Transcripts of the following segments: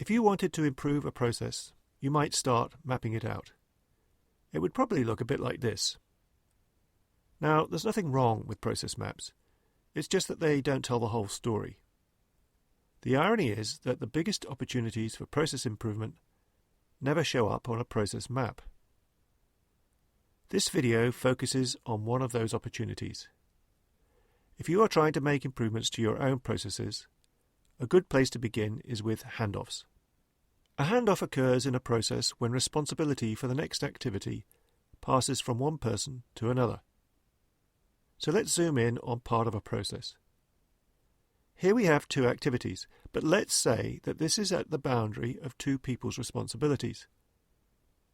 If you wanted to improve a process, you might start mapping it out. It would probably look a bit like this. Now, there's nothing wrong with process maps. It's just that they don't tell the whole story. The irony is that the biggest opportunities for process improvement never show up on a process map. This video focuses on one of those opportunities. If you are trying to make improvements to your own processes, a good place to begin is with handoffs. A handoff occurs in a process when responsibility for the next activity passes from one person to another. So let's zoom in on part of a process. Here we have two activities, but let's say that this is at the boundary of two people's responsibilities.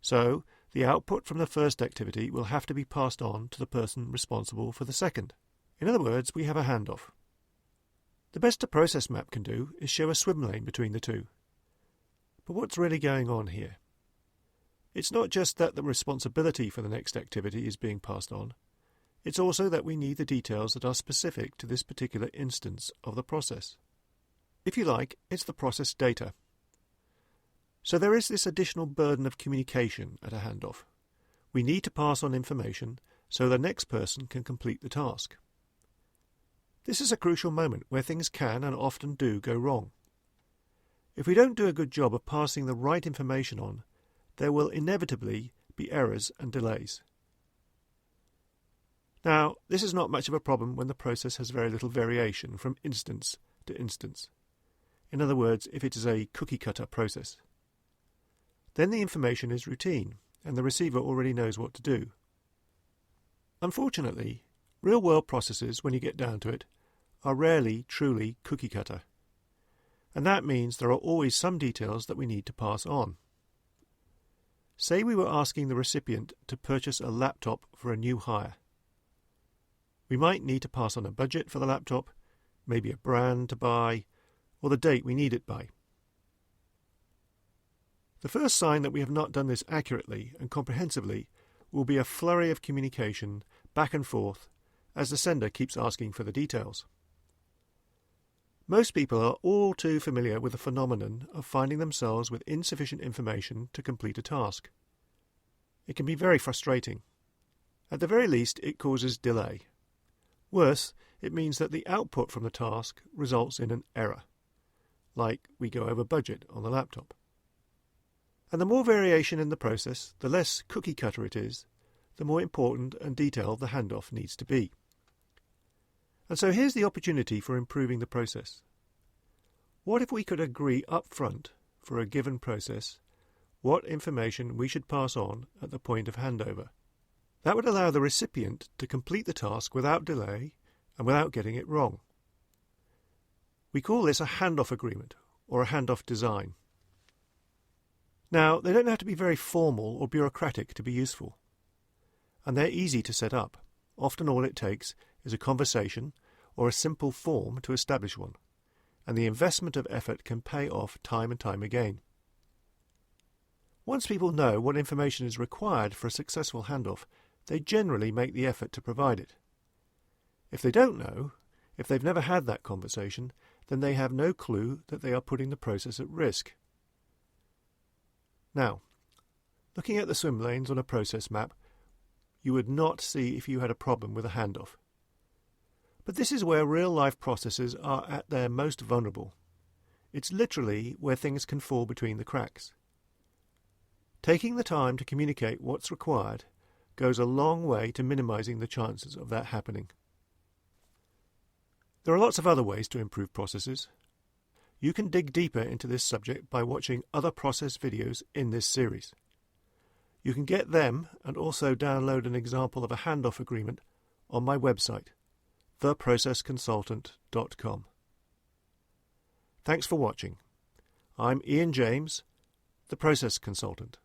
So, the output from the first activity will have to be passed on to the person responsible for the second. In other words, we have a handoff. The best a process map can do is show a swim lane between the two. But what's really going on here? It's not just that the responsibility for the next activity is being passed on. It's also that we need the details that are specific to this particular instance of the process. If you like, it's the process data. So there is this additional burden of communication at a handoff. We need to pass on information so the next person can complete the task. This is a crucial moment where things can and often do go wrong. If we don't do a good job of passing the right information on, there will inevitably be errors and delays. Now, this is not much of a problem when the process has very little variation from instance to instance. In other words, if it is a cookie-cutter process. Then the information is routine, and the receiver already knows what to do. Unfortunately, real-world processes, when you get down to it, are rarely truly cookie-cutter. And that means there are always some details that we need to pass on. Say we were asking the recipient to purchase a laptop for a new hire. We might need to pass on a budget for the laptop, maybe a brand to buy, or the date we need it by. The first sign that we have not done this accurately and comprehensively will be a flurry of communication back and forth as the sender keeps asking for the details. Most people are all too familiar with the phenomenon of finding themselves with insufficient information to complete a task. It can be very frustrating. At the very least, it causes delay. Worse, it means that the output from the task results in an error, like we go over budget on the laptop. And the more variation in the process, the less cookie-cutter it is, the more important and detailed the handoff needs to be. And so here's the opportunity for improving the process. What if we could agree up front, for a given process, what information we should pass on at the point of handover? That would allow the recipient to complete the task without delay and without getting it wrong. We call this a handoff agreement or a handoff design. Now, they don't have to be very formal or bureaucratic to be useful. And they're easy to set up. Often all it takes is a conversation or a simple form to establish one, and the investment of effort can pay off time and time again. Once people know what information is required for a successful handoff, they generally make the effort to provide it. If they don't know, if they've never had that conversation, then they have no clue that they are putting the process at risk. Now, looking at the swim lanes on a process map, you would not see if you had a problem with a handoff. But this is where real-life processes are at their most vulnerable. It's literally where things can fall between the cracks. Taking the time to communicate what's required goes a long way to minimizing the chances of that happening. There are lots of other ways to improve processes. You can dig deeper into this subject by watching other process videos in this series. You can get them and also download an example of a handoff agreement on my website, theprocessconsultant.com. Thanks for watching. I'm Ian James, the Process Consultant.